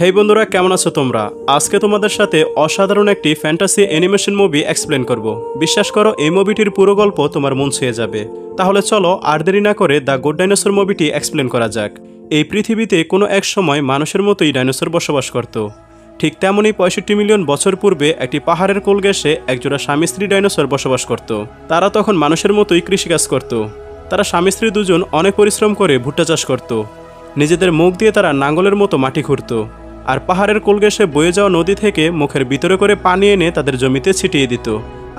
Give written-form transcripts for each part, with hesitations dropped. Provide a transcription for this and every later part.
হেই বন্ধুরা, কেমন আছো তোমরা? আজকে তোমাদের সাথে অসাধারণ একটি ফ্যান্টাসি অ্যানিমেশন মুভি এক্সপ্লেন করব। বিশ্বাস করো, এই মুভিটির পুরো গল্প তোমার মন ছুঁয়ে যাবে। তাহলে চলো আর দেরি না করে দ্য গুড ডাইনোসর মুভিটি এক্সপ্লেন করা যাক। এই পৃথিবীতে কোনো এক সময় মানুষের মতোই ডাইনোসর বসবাস করত। ঠিক তেমনই 65 মিলিয়ন বছর পূর্বে একটি পাহাড়ের কোল ঘেঁষে একজোড়া স্বামী স্ত্রী ডাইনোসর বসবাস করত। তারা তখন মানুষের মতোই কৃষিকাজ করত। তারা স্বামী স্ত্রী দুজন অনেক পরিশ্রম করে ভুট্টা চাষ করত। নিজেদের মুখ দিয়ে তারা নাঙ্গলের মতো মাটি খুঁড়ত, আর পাহাড়ের কোল ঘেঁষে বয়ে যাওয়া নদী থেকে মুখের ভিতরে করে পানি এনে তাদের জমিতে ছিটিয়ে দিত।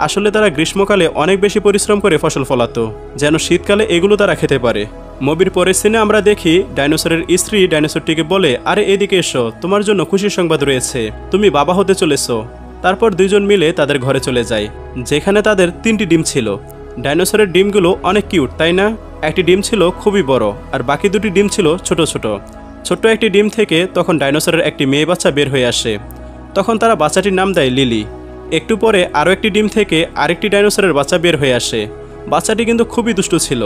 আসলে তারা গ্রীষ্মকালে অনেক বেশি পরিশ্রম করে ফসল ফলাতো, যেন শীতকালে এগুলো তারা খেতে পারে। মুভির পরের সিনে আমরা দেখি ডাইনোসরের স্ত্রী ডাইনোসরটিকে বলে, আরে এদিকে এসো, তোমার জন্য খুশির সংবাদ রয়েছে, তুমি বাবা হতে চলেছো। তারপর দুইজন মিলে তাদের ঘরে চলে যায়, যেখানে তাদের 3টি ডিম ছিল। ডাইনোসরের ডিমগুলো অনেক কিউট, তাই না? একটি ডিম ছিল খুবই বড়, আর বাকি দুটি ডিম ছিল ছোট ছোট। ছোট্ট একটি ডিম থেকে তখন ডাইনোসরের একটি মেয়ে বাচ্চা বের হয়ে আসে। তখন তারা বাচ্চাটির নাম দেয় লিলি। একটু পরে আরও একটি ডিম থেকে আরেকটি ডাইনোসরের বাচ্চা বের হয়ে আসে। বাচ্চাটি কিন্তু খুবই দুষ্টু ছিল,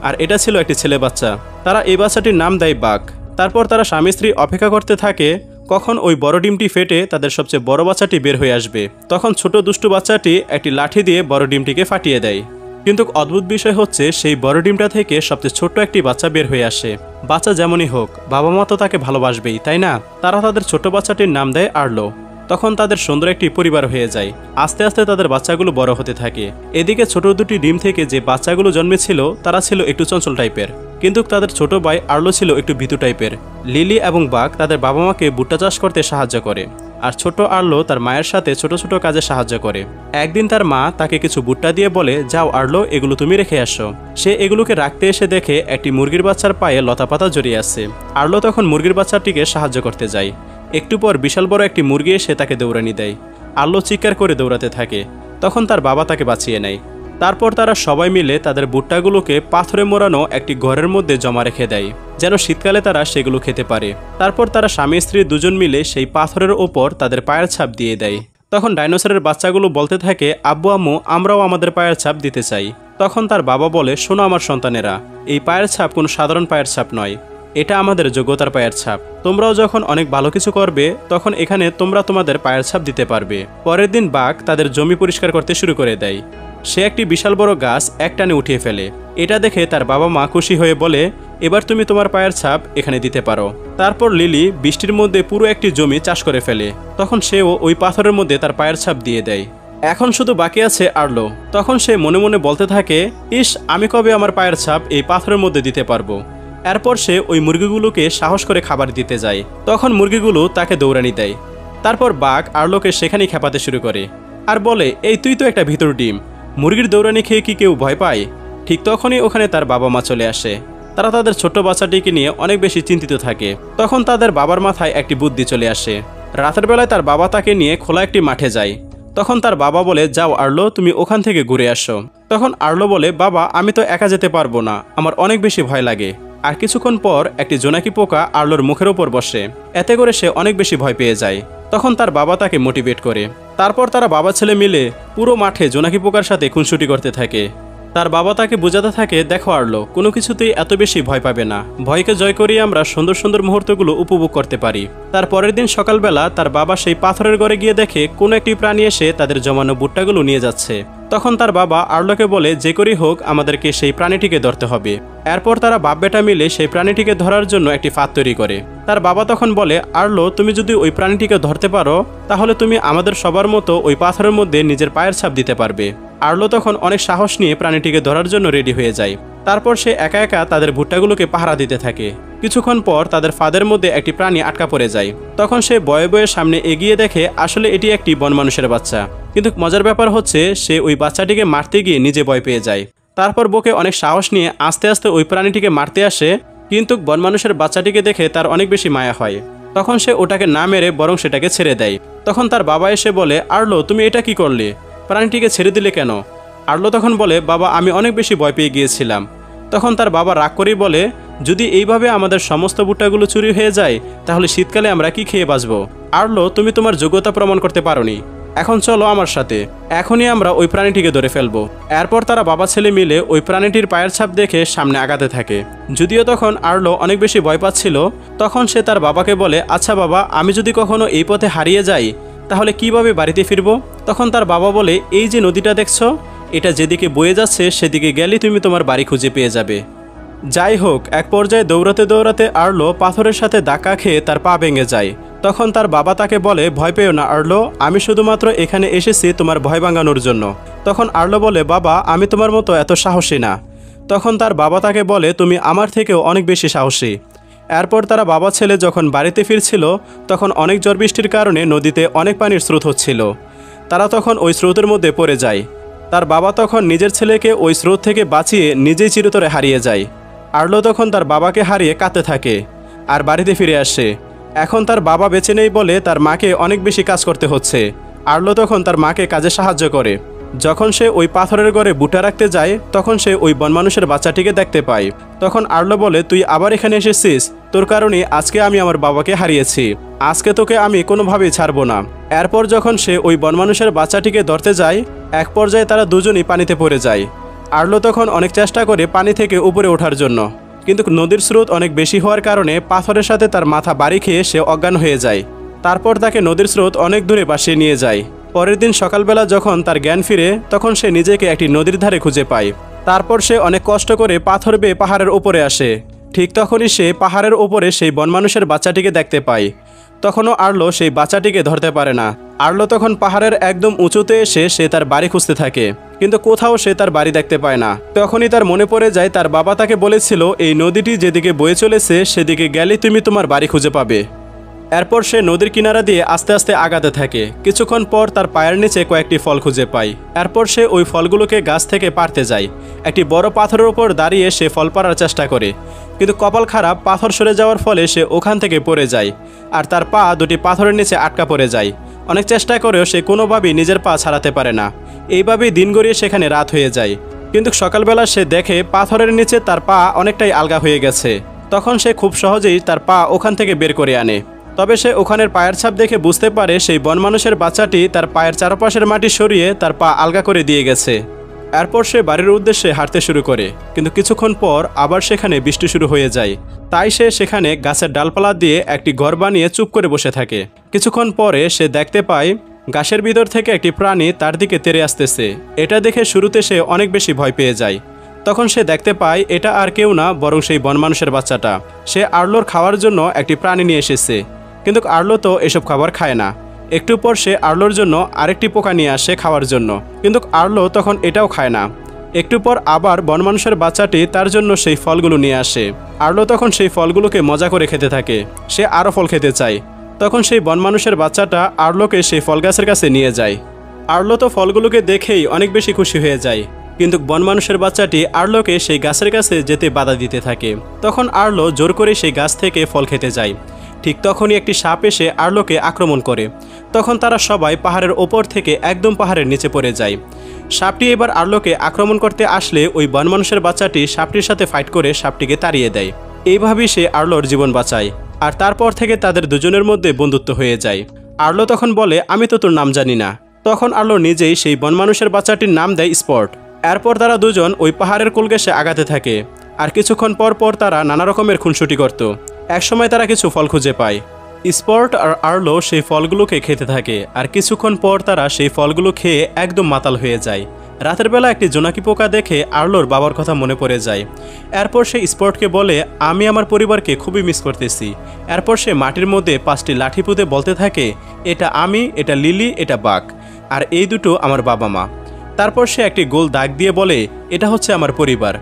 আর এটা ছিল একটি ছেলে বাচ্চা। তারা এই বাচ্চাটির নাম দেয় বাঘ। তারপর তারা স্বামী স্ত্রী অপেক্ষা করতে থাকে কখন ওই বড় ডিমটি ফেটে তাদের সবচেয়ে বড় বাচ্চাটি বের হয়ে আসবে। তখন ছোট দুষ্টু বাচ্চাটি একটি লাঠি দিয়ে বড় ডিমটিকে ফাটিয়ে দেয়। কিন্তু অদ্ভুত বিষয় হচ্ছে, সেই বড় ডিমটা থেকে সবচেয়ে ছোট্ট একটি বাচ্চা বের হয়ে আসে। বাচ্চা যেমনই হোক, বাবা মা তো তাকে ভালোবাসবেই, তাই না? তারা তাদের ছোট বাচ্চাটির নাম দেয় আর্লো। তখন তাদের সুন্দর একটি পরিবার হয়ে যায়। আস্তে আস্তে তাদের বাচ্চাগুলো বড় হতে থাকে। এদিকে ছোট দুটি ডিম থেকে যে বাচ্চাগুলো জন্মেছিল তারা ছিল একটু চঞ্চল টাইপের, কিন্তু তাদের ছোট ভাই আর্লো ছিল একটু ভীতু টাইপের। লিলি এবং বাঘ তাদের বাবা মাকে ভুট্টা চাষ করতে সাহায্য করে, আর ছোট আর্লো তার মায়ের সাথে ছোট ছোট কাজে সাহায্য করে। একদিন তার মা তাকে কিছু ভুট্টা দিয়ে বলে, যাও আর্লো, এগুলো তুমি রেখে আসো। সে এগুলোকে রাখতে এসে দেখে একটি মুরগির বাচ্চার পায়ে লতাপাতা জড়িয়ে আছে। আর্লো তখন মুরগির বাচ্চাটিকে সাহায্য করতে যায়। একটু পর বিশাল বড় একটি মুরগি এসে তাকে দৌড়ানি দেয়। আর্লো চিৎকার করে দৌড়াতে থাকে। তখন তার বাবা তাকে বাঁচিয়ে নেয়। তারপর তারা সবাই মিলে তাদের ভুট্টাগুলোকে পাথরে মোড়ানো একটি ঘরের মধ্যে জমা রেখে দেয়, যেন শীতকালে তারা সেগুলো খেতে পারে। তারপর তারা স্বামী স্ত্রী দুজন মিলে সেই পাথরের ওপর তাদের পায়ের ছাপ দিয়ে দেয়। তখন ডাইনোসরের বাচ্চাগুলো বলতে থাকে, আব্বু আম্মু, আমরাও আমাদের পায়ের ছাপ দিতে চাই। তখন তার বাবা বলে, শোনো আমার সন্তানেরা, এই পায়ের ছাপ কোনো সাধারণ পায়ের ছাপ নয়, এটা আমাদের যোগ্যতার পায়ের ছাপ। তোমরাও যখন অনেক ভালো কিছু করবে তখন এখানে তোমরা তোমাদের পায়ের ছাপ দিতে পারবে। পরের দিন বাঘ তাদের জমি পরিষ্কার করতে শুরু করে দেয়। সে একটি বিশাল বড় গাছ একটানে উঠিয়ে ফেলে। এটা দেখে তার বাবা মা খুশি হয়ে বলে, এবার তুমি তোমার পায়ের ছাপ এখানে দিতে পারো। তারপর লিলি বৃষ্টির মধ্যে পুরো একটি জমি চাষ করে ফেলে। তখন সেও ওই পাথরের মধ্যে তার পায়ের ছাপ দিয়ে দেয়। এখন শুধু বাকি আছে আর্লো। তখন সে মনে মনে বলতে থাকে, ইস, আমি কবে আমার পায়ের ছাপ এই পাথরের মধ্যে দিতে পারবো। এরপর সে ওই মুরগিগুলোকে সাহস করে খাবার দিতে যায়। তখন মুরগিগুলো তাকে দৌড়ানি দেয়। তারপর বাঘ আর্লোকে সেখানেই খেপাতে শুরু করে, আর বলে, এই তুই তো একটা ভিতর ডিম, মুরগির দৌড়ানি খেয়ে কি কেউ ভয় পায়? ঠিক তখনই ওখানে তার বাবা মা চলে আসে। তারা তাদের ছোট্ট বাচ্চাটিকে নিয়ে অনেক বেশি চিন্তিত থাকে। তখন তাদের বাবার মাথায় একটি বুদ্ধি চলে আসে। রাতের বেলায় তার বাবা তাকে নিয়ে খোলা একটি মাঠে যায়। তখন তার বাবা বলে, যাও আর্লো, তুমি ওখান থেকে ঘুরে আসো। তখন আর্লো বলে, বাবা, আমি তো একা যেতে পারবো না, আমার অনেক বেশি ভয় লাগে। আর কিছুক্ষণ পর একটি জোনাকি পোকা আর্লোর মুখের ওপর বসে। এতে করে সে অনেক বেশি ভয় পেয়ে যায়। তখন তার বাবা তাকে মোটিভেট করে। তারপর তারা বাবা ছেলে মিলে পুরো মাঠে জোনাকি পোকার সাথে খুনসুটি করতে থাকে। তার বাবা তাকে বোঝাতে থাকে, দেখো আর্লো, কোনো কিছুতেই এত বেশি ভয় পাবে না, ভয়কে জয় করিয়ে আমরা সুন্দর সুন্দর মুহূর্তগুলো উপভোগ করতে পারি। তার পরের দিন সকালবেলা তার বাবা সেই পাথরের ঘরে গিয়ে দেখে কোনো একটি প্রাণী এসে তাদের জমানো ভুট্টাগুলো নিয়ে যাচ্ছে। তখন তার বাবা আর্লোকে বলে, যে করেই হোক আমাদেরকে সেই প্রাণীটিকে ধরতে হবে। এরপর তারা বাপ বেটা মিলে সেই প্রাণীটিকে ধরার জন্য একটি ফাঁদ তৈরি করে। তার বাবা তখন বলে, আর্লো, তুমি যদি ওই প্রাণীটিকে ধরতে পারো তাহলে তুমি আমাদের সবার মতো ওই পাথরের মধ্যে নিজের পায়ের ছাপ দিতে পারবে। আর্লো তখন অনেক সাহস নিয়ে প্রাণীটিকে ধরার জন্য রেডি হয়ে যায়। তারপর সে একা একা তাদের ভুট্টাগুলোকে পাহারা দিতে থাকে। কিছুক্ষণ পর তাদের ফাঁদের মধ্যে একটি প্রাণী আটকা পড়ে যায়। তখন সে বয়ে বয়ে সামনে এগিয়ে দেখে আসলে এটি একটি বন মানুষের বাচ্চা। কিন্তু মজার ব্যাপার হচ্ছে, সে ওই বাচ্চাটিকে মারতে গিয়ে নিজে ভয় পেয়ে যায়। তারপর বুকে অনেক সাহস নিয়ে আস্তে আস্তে ওই প্রাণীটিকে মারতে আসে, কিন্তু বন মানুষের বাচ্চাটিকে দেখে তার অনেক বেশি মায়া হয়। তখন সে ওটাকে না মেরে বরং সেটাকে ছেড়ে দেয়। তখন তার বাবা এসে বলে, আর্লো, তুমি এটা কি করলে, প্রাণীটিকে ছেড়ে দিলে কেন? আর্লো তখন বলে, বাবা, আমি অনেক বেশি ভয় পেয়ে গিয়েছিলাম। তখন তার বাবা রাগ করেই বলে, যদি এইভাবে আমাদের সমস্ত ভুট্টাগুলো চুরি হয়ে যায় তাহলে শীতকালে আমরা কি খেয়ে বাঁচবো? আর্লো, তুমি তোমার যোগ্যতা প্রমাণ করতে পারোনি। এখন চলো আমার সাথে, এখনই আমরা ওই প্রাণীটিকে ধরে ফেলবো। এরপর তারা বাবা ছেলে মিলে ওই প্রাণীটির পায়ের ছাপ দেখে সামনে আগাতে থাকে। যদিও তখন আর্লো অনেক বেশি ভয় পাচ্ছিল, তখন সে তার বাবাকে বলে, আচ্ছা বাবা, আমি যদি কখনো এই পথে হারিয়ে যাই তাহলে কিভাবে বাড়িতে ফিরবো? তখন তার বাবা বলে, এই যে নদীটা দেখছো, এটা যেদিকে বয়ে যাচ্ছে সেদিকে গেলে তুমি তোমার বাড়ি খুঁজে পেয়ে যাবে। যাই হোক, এক পর্যায়ে দৌড়াতে দৌড়াতে আর্লো পাথরের সাথে ধাক্কা খেয়ে তার পা ভেঙে যায়। তখন তার বাবা তাকে বলে, ভয় পেও না আর্লো, আমি শুধুমাত্র এখানে এসেছি তোমার ভয় ভাঙানোর জন্য। তখন আর্লো বলে, বাবা, আমি তোমার মতো এত সাহসী না। তখন তার বাবা তাকে বলে, তুমি আমার থেকেও অনেক বেশি সাহসী। এরপর তারা বাবা ছেলে যখন বাড়িতে ফিরছিল তখন অনেক ঝড় বৃষ্টির কারণে নদীতে অনেক পানির স্রোত হচ্ছিল। তারা তখন ওই স্রোতের মধ্যে পড়ে যায়। তার বাবা তখন নিজের ছেলেকে ওই স্রোত থেকে বাঁচিয়ে নিজেই চিরতরে হারিয়ে যায়। আর্লো তখন তার বাবাকে হারিয়ে কাঁদতে থাকে আর বাড়িতে ফিরে আসে। এখন তার বাবা বেঁচে নেই বলে তার মাকে অনেক বেশি কাজ করতে হচ্ছে। আর্লো তখন তার মাকে কাজে সাহায্য করে। যখন সে ওই পাথরের ঘরে বুটা রাখতে যায় তখন সে ওই বনমানুষের বাচ্চাটিকে দেখতে পায়। তখন আর্লো বলে, তুই আবার এখানে এসেছিস, তোর কারণে আজকে আমি আমার বাবাকে হারিয়েছি, আজকে তোকে আমি কোনোভাবেই ছাড়বো না। এরপর যখন সে ওই বনমানুষের বাচ্চাটিকে ধরতে যায় এক পর্যায়ে তারা দুজনই পানিতে পড়ে যায়। আর্লো তখন অনেক চেষ্টা করে পানি থেকে উপরে ওঠার জন্য, কিন্তু নদীর স্রোত অনেক বেশি হওয়ার কারণে পাথরের সাথে তার মাথা বাড়ি খেয়ে সে অজ্ঞান হয়ে যায়। তারপর তাকে নদীর স্রোত অনেক দূরে ভাসিয়ে নিয়ে যায়। পরের দিন সকালবেলা যখন তার জ্ঞান ফিরে তখন সে নিজেকে একটি নদীর ধারে খুঁজে পায়। তারপর সে অনেক কষ্ট করে পাথর বেয়ে পাহাড়ের উপরে আসে। ঠিক তখনই সে পাহাড়ের উপরে সেই বনমানুষের বাচ্চাটিকে দেখতে পায়। তখনও আর্লো সেই বাচ্চাটিকে ধরতে পারে না। আর্লো তখন পাহাড়ের একদম উঁচুতে এসে সে তার বাড়ি খুঁজতে থাকে, কিন্তু কোথাও সে তার বাড়ি দেখতে পায় না। তখনই তার মনে পড়ে যায় তার বাবা তাকে বলেছিল, এই নদীটি যেদিকে বয়ে চলেছে সেদিকে গেলে তুমি তোমার বাড়ি খুঁজে পাবে। এরপর সে নদীর কিনারা দিয়ে আস্তে আস্তে আগাতে থাকে। কিছুক্ষণ পর তার পায়ের নিচে কয়েকটি ফল খুঁজে পায়। এরপর সে ওই ফলগুলোকে গাছ থেকে পাড়তে যায়। একটি বড় পাথরের উপর দাঁড়িয়ে সে ফল পাড়ার চেষ্টা করে, কিন্তু কপাল খারাপ, পাথর সরে যাওয়ার ফলে সে ওখান থেকে পড়ে যায় আর তার পা দুটি পাথরের নিচে আটকা পড়ে যায়। অনেক চেষ্টা করেও সে কোনোভাবেই নিজের পা ছাড়াতে পারে না। এইভাবেই দিন গড়িয়ে সেখানে রাত হয়ে যায়। কিন্তু সকালবেলা সে দেখে পাথরের নিচে তার পা অনেকটাই আলগা হয়ে গেছে। তখন সে খুব সহজেই তার পা ওখান থেকে বের করে আনে। তবে সে ওখানের পায়ের ছাপ দেখে বুঝতে পারে সেই বনমানুষের বাচ্চাটি তার পায়ের চারপাশের মাটি সরিয়ে তার পা আলগা করে দিয়ে গেছে। এরপর সে বাড়ির উদ্দেশ্যে হাঁটতে শুরু করে, কিন্তু কিছুক্ষণ পর আবার সেখানে বৃষ্টি শুরু হয়ে যায়। তাই সে সেখানে গাছের ডালপালা দিয়ে একটি ঘর বানিয়ে চুপ করে বসে থাকে। কিছুক্ষণ পরে সে দেখতে পায় গাছের ভিতর থেকে একটি প্রাণী তার দিকে তেড়ে আসতেছে। এটা দেখে শুরুতে সে অনেক বেশি ভয় পেয়ে যায়। তখন সে দেখতে পায় এটা আর কেউ না, বরং সেই বনমানুষের বাচ্চাটা। সে আর্লোর খাওয়ার জন্য একটি প্রাণী নিয়ে এসেছে, কিন্তু আর্লো তো এসব খাবার খায় না। একটু পর সে আর্লোর জন্য আরেকটি পোকা নিয়ে আসে খাওয়ার জন্য, কিন্তু আর্লো তখন এটাও খায় না। একটু পর আবার বনমানুষের বাচ্চাটি তার জন্য সেই ফলগুলো নিয়ে আসে। আর্লো তখন সেই ফলগুলোকে মজা করে খেতে থাকে। সে আরও ফল খেতে চায়। তখন সেই বনমানুষের বাচ্চাটা আর্লোকে সেই ফল গাছের কাছে নিয়ে যায়। আর্লো তো ফলগুলোকে দেখেই অনেক বেশি খুশি হয়ে যায়, কিন্তু বনমানুষের বাচ্চাটি আর্লোকে সেই গাছের কাছে যেতে বাধা দিতে থাকে। তখন আর্লো জোর করে সেই গাছ থেকে ফল খেতে যায়। ঠিক তখনই একটি সাপ এসে আর্লোকে আক্রমণ করে। তখন তারা সবাই পাহাড়ের ওপর থেকে একদম পাহাড়ের নিচে পড়ে যায়। সাপটি এবার আর্লোকে আক্রমণ করতে আসলে ওই বনমানুষের বাচ্চাটি সাপটির সাথে ফাইট করে সাপটিকে তাড়িয়ে দেয়। এইভাবেই সে আর্লোর জীবন বাঁচায়, আর তারপর থেকে তাদের দুজনের মধ্যে বন্ধুত্ব হয়ে যায়। আর্লো তখন বলে, আমি তো তোর নাম জানি না। তখন আর্লো নিজেই সেই বনমানুষের বাচ্চাটির নাম দেয় স্পট। এরপর তারা দুজন ওই পাহাড়ের কোল ঘেঁষে আগাতে থাকে, আর কিছুক্ষণ পর পর তারা নানা রকমের খুনসুটি করত। একসময় তারা কিছু ফল খুঁজে পায়। স্পট আর আর্লো সেই ফলগুলোকে খেতে থাকে, আর কিছুক্ষণ পর তারা সেই ফলগুলো খেয়ে একদম মাতাল হয়ে যায়। রাতের বেলা একটি জোনাকি পোকা দেখে আর্লোর বাবার কথা মনে পড়ে যায়। এরপর সে স্পটকে বলে, আমি আমার পরিবারকে খুবই মিস করতেছি। এরপর সে মাটির মধ্যে 5টি লাঠি পুঁতে বলতে থাকে, এটা আমি, এটা লিলি, এটা বাঘ, আর এই দুটো আমার বাবা মা। তারপর সে একটি গোল দাগ দিয়ে বলে, এটা হচ্ছে আমার পরিবার।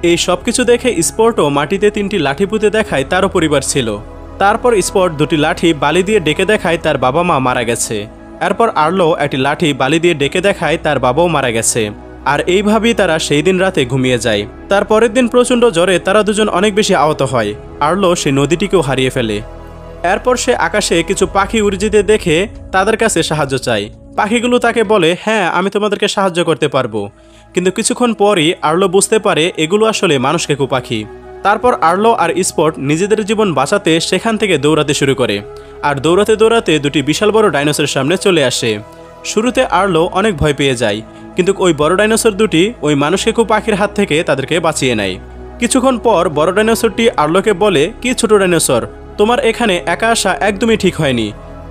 এই সব কিছু দেখে স্পটও মাটিতে 3টি লাঠি পুঁতে দেখায় তারও পরিবার ছিল। তারপর স্পট 2টি লাঠি বালি দিয়ে ডেকে দেখায় তার বাবা মা মারা গেছে। এরপর আর্লো একটি লাঠি বালি দিয়ে ডেকে দেখায় তার বাবাও মারা গেছে। আর এইভাবেই তারা সেই দিন রাতে ঘুমিয়ে যায়। তার পরের দিন প্রচণ্ড জ্বরে তারা দুজন অনেক বেশি আহত হয়। আর্লো সেই নদীটিকেও হারিয়ে ফেলে। এরপর সে আকাশে কিছু পাখি উড়ে যেতে দেখে তাদের কাছে সাহায্য চায়। পাখিগুলো তাকে বলে, হ্যাঁ আমি তোমাদেরকে সাহায্য করতে পারবো। কিন্তু কিছুক্ষণ পরই আর্লো বুঝতে পারে এগুলো আসলে মানুষকেকু পাখি। তারপর আর্লো আর স্পট নিজেদের জীবন বাঁচাতে সেখান থেকে দৌড়াতে শুরু করে, আর দৌড়াতে দৌড়াতে 2টি বিশাল বড় ডাইনোসরের সামনে চলে আসে। শুরুতে আর্লো অনেক ভয় পেয়ে যায়, কিন্তু ওই বড় ডাইনোসর দুটি ওই মানুষকেকু পাখির হাত থেকে তাদেরকে বাঁচিয়ে নেয়। কিছুক্ষণ পর বড় ডাইনোসরটি আর্লোকে বলে, কি ছোট ডাইনোসর, তোমার এখানে একা আসা একদমই ঠিক হয়নি।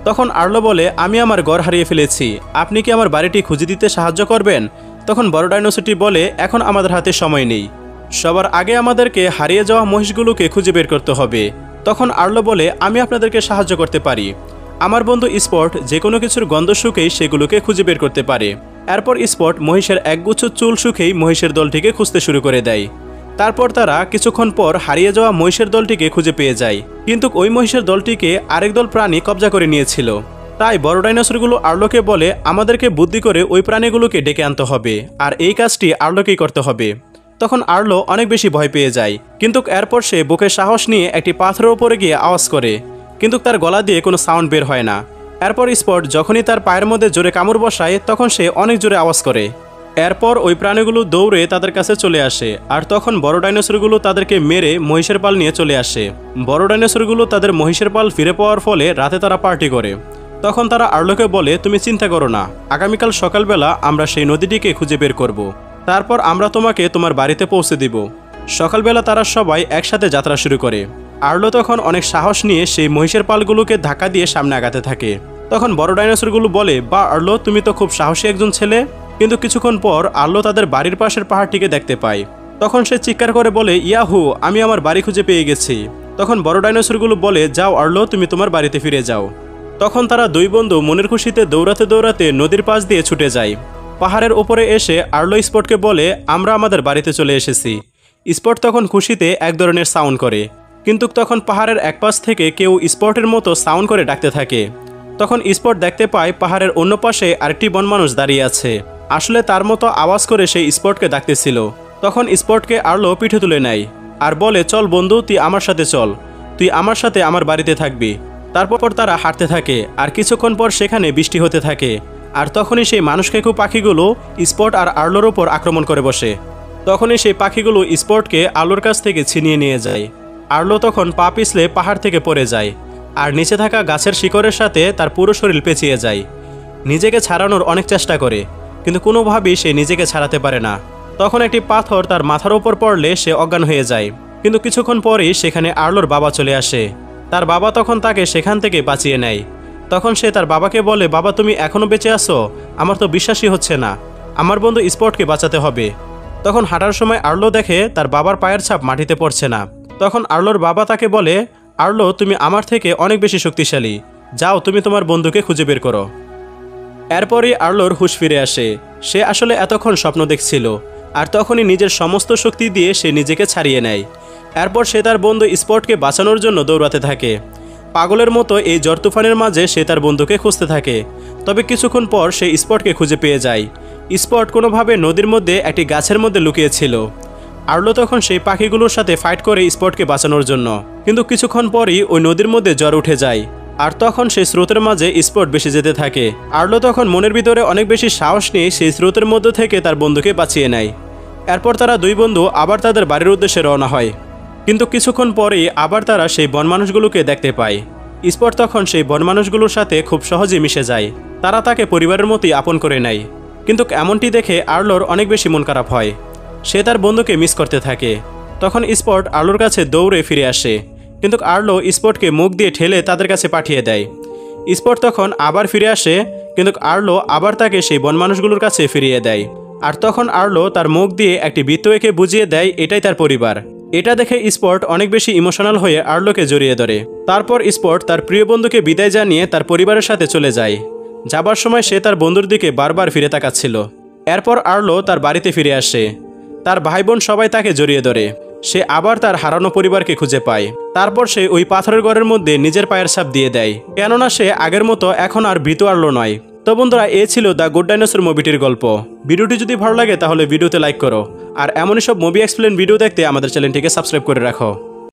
তখন আর্লো বলে, আমি আমার ঘর হারিয়ে ফেলেছি, আপনি কি আমার বাড়িটি খুঁজে দিতে সাহায্য করবেন? তখন বড় ডাইনোসরটি বলে, এখন আমাদের হাতে সময় নেই, সবার আগে আমাদেরকে হারিয়ে যাওয়া মহিষগুলোকে খুঁজে বের করতে হবে। তখন আর্লো বলে, আমি আপনাদেরকে সাহায্য করতে পারি। আমার বন্ধু স্পট যে কোনো কিছুর গন্ধ শুকেই সেগুলোকে খুঁজে বের করতে পারে। এরপর স্পট মহিষের একগুচ্ছ চুল শুকেই মহিষের দলটিকে খুঁজতে শুরু করে দেয়। তারপর তারা কিছুক্ষণ পর হারিয়ে যাওয়া মহিষের দলটিকে খুঁজে পেয়ে যায়, কিন্তু ওই মহিষের দলটিকে আরেক দল প্রাণী কবজা করে নিয়েছিল। তাই বড় ডাইনোসরগুলো আর্লোকে বলে, আমাদেরকে বুদ্ধি করে ওই প্রাণীগুলোকে ডেকে আনতে হবে, আর এই কাজটি আর্লোকেই করতে হবে। তখন আর্লো অনেক বেশি ভয় পেয়ে যায়, কিন্তু এরপর সে বুকে সাহস নিয়ে একটি পাথরের উপরে গিয়ে আওয়াজ করে, কিন্তু তার গলা দিয়ে কোনো সাউন্ড বের হয় না। এরপর স্পট যখনই তার পায়ের মধ্যে জোরে কামড় বসায় তখন সে অনেক জোরে আওয়াজ করে। এরপর ওই প্রাণীগুলো দৌড়ে তাদের কাছে চলে আসে, আর তখন বড় ডাইনোসরগুলো তাদেরকে মেরে মহিষের পাল নিয়ে চলে আসে। বড় ডাইনোসরগুলো তাদের মহিষের পাল ফিরে পাওয়ার ফলে রাতে তারা পার্টি করে। তখন তারা আর্লোকে বলে, তুমি চিন্তা করো না, আগামীকাল সকালবেলা আমরা সেই নদীটিকে খুঁজে বের করব। তারপর আমরা তোমাকে তোমার বাড়িতে পৌঁছে দিব। সকালবেলা তারা সবাই একসাথে যাত্রা শুরু করে। আর্লো তখন অনেক সাহস নিয়ে সেই মহিষের পালগুলোকে ধাক্কা দিয়ে সামনে আগাতে থাকে। তখন বড় ডাইনোসরগুলো বলে, বা আর্লো, তুমি তো খুব সাহসী একজন ছেলে। কিন্তু কিছুক্ষণ পর আর্লো তাদের বাড়ির পাশের পাহাড়টিকে দেখতে পায়। তখন সে চিৎকার করে বলে, ইয়াহু, আমি আমার বাড়ি খুঁজে পেয়ে গেছি। তখন বড় ডাইনোসরগুলো বলে, যাও আর্লো, তুমি তোমার বাড়িতে ফিরে যাও। তখন তারা দুই বন্ধু মনের খুশিতে দৌড়াতে দৌড়াতে নদীর পাশ দিয়ে ছুটে যায়। পাহাড়ের ওপরে এসে আর্লো স্পটকে বলে, আমরা আমাদের বাড়িতে চলে এসেছি। স্পট তখন খুশিতে এক ধরনের সাউন্ড করে, কিন্তু তখন পাহাড়ের এক পাশ থেকে কেউ স্পটের মতো সাউন্ড করে ডাকতে থাকে। তখন স্পট দেখতে পায় পাহাড়ের অন্য পাশে আরেকটি বনমানুষ দাঁড়িয়ে আছে। আসলে তার মতো আওয়াজ করে সেই স্পটকে ডাকতেছিল। তখন স্পটকে আর্লো পিঠে তুলে নেয় আর বলে, চল বন্ধু, তুই আমার সাথে চল, তুই আমার সাথে আমার বাড়িতে থাকবি। তারপর তারা হাঁটতে থাকে, আর কিছুক্ষণ পর সেখানে বৃষ্টি হতে থাকে। আর তখনই সেই মানুষকেকু পাখিগুলো স্পট আর আর্লোর ওপর আক্রমণ করে বসে। তখনই সেই পাখিগুলো স্পটকে আর্লোর কাছ থেকে ছিনিয়ে নিয়ে যায়। আর্লো তখন পা পিছলে পাহাড় থেকে পড়ে যায়, আর নিচে থাকা গাছের শিকড়ের সাথে তার পুরো শরীর পেঁচিয়ে যায়। নিজেকে ছাড়ানোর অনেক চেষ্টা করে, কিন্তু কোনোভাবেই সে নিজেকে ছাড়াতে পারে না। তখন একটি পাথর তার মাথার ওপর পড়লে সে অজ্ঞান হয়ে যায়, কিন্তু কিছুক্ষণ পরেই সেখানে আর্লোর বাবা চলে আসে। তার বাবা তখন তাকে সেখান থেকে বাঁচিয়ে নেয়। তখন সে তার বাবাকে বলে, বাবা, তুমি এখনও বেঁচে আছো? আমার তো বিশ্বাসই হচ্ছে না, আমার বন্ধু স্পটকে বাঁচাতে হবে। তখন হাঁটার সময় আর্লো দেখে তার বাবার পায়ের ছাপ মাটিতে পড়ছে না। তখন আর্লোর বাবা তাকে বলে, আর্লো, তুমি আমার থেকে অনেক বেশি শক্তিশালী, যাও তুমি তোমার বন্ধুকে খুঁজে বের করো। এরপরই আর্লোর হুঁশ ফিরে আসে। সে আসলে এতক্ষণ স্বপ্ন দেখছিল, আর তখনই নিজের সমস্ত শক্তি দিয়ে সে নিজেকে ছাড়িয়ে নেয়। এরপর সে তার বন্ধু স্পটকে বাঁচানোর জন্য দৌড়াতে থাকে। পাগলের মতো এই ঝড় তুফানের মাঝে সে তার বন্ধুকে খুঁজতে থাকে। তবে কিছুক্ষণ পর সে স্পটকে খুঁজে পেয়ে যায়। স্পট কোনোভাবে নদীর মধ্যে একটি গাছের মধ্যে লুকিয়েছিল। আর্লো তখন সেই পাখিগুলোর সাথে ফাইট করে স্পটকে বাঁচানোর জন্য, কিন্তু কিছুক্ষণ পরই ওই নদীর মধ্যে জ্বর উঠে যায়, আর তখন সেই স্রোতের মাঝে স্পট বেশি যেতে থাকে। আর্লো তখন মনের ভিতরে অনেক বেশি সাহস নিয়ে সেই স্রোতের মধ্যে থেকে তার বন্ধুকে বাঁচিয়ে নেয়। এরপর তারা দুই বন্ধু আবার তাদের বাড়ির উদ্দেশ্যে রওনা হয়, কিন্তু কিছুক্ষণ পরেই আবার তারা সেই বনমানুষগুলোকে দেখতে পায়। স্পট তখন সেই বনমানুষগুলোর সাথে খুব সহজে মিশে যায়। তারা তাকে পরিবারের মতোই আপন করে নেয়, কিন্তু এমনটি দেখে আর্লোর অনেক বেশি মন খারাপ হয়। সে তার বন্ধুকে মিস করতে থাকে। তখন স্পট আর্লোর কাছে দৌড়ে ফিরে আসে, কিন্তু আর্লো স্পটকে মুখ দিয়ে ঠেলে তাদের কাছে পাঠিয়ে দেয়। স্পট তখন আবার ফিরে আসে, কিন্তু আর্লো আবার তাকে সেই বনমানুষগুলোর কাছে ফিরিয়ে দেয়। আর তখন আর্লো তার মুখ দিয়ে একটি বৃত্ত এঁকে বুঝিয়ে দেয় এটাই তার পরিবার। এটা দেখে স্পট অনেক বেশি ইমোশনাল হয়ে আর্লোকে জড়িয়ে ধরে। তারপর স্পট তার প্রিয় বন্ধুকে বিদায় জানিয়ে তার পরিবারের সাথে চলে যায়। যাবার সময় সে তার বন্ধুর দিকে বারবার ফিরে তাকাচ্ছিল। এরপর আর্লো তার বাড়িতে ফিরে আসে। তার ভাই বোন সবাই তাকে জড়িয়ে ধরে। সে আবার তার হারানো পরিবারকে খুঁজে পায়। তারপর সে ওই পাথরের ঘরের মধ্যে নিজের পায়ের ছাপ দিয়ে দেয়, কেননা সে আগের মতো এখন আর ভীতু আর্লো নয়। তো বন্ধুরা, এই ছিল দ্য গুড ডাইনোসর মুভিটির গল্প। ভিডিওটি যদি ভালো লাগে তাহলে ভিডিওতে লাইক করো, আর এমনই সব মুভি এক্সপ্লেন ভিডিও দেখতে আমাদের চ্যানেলটিকে সাবস্ক্রাইব করে রাখো।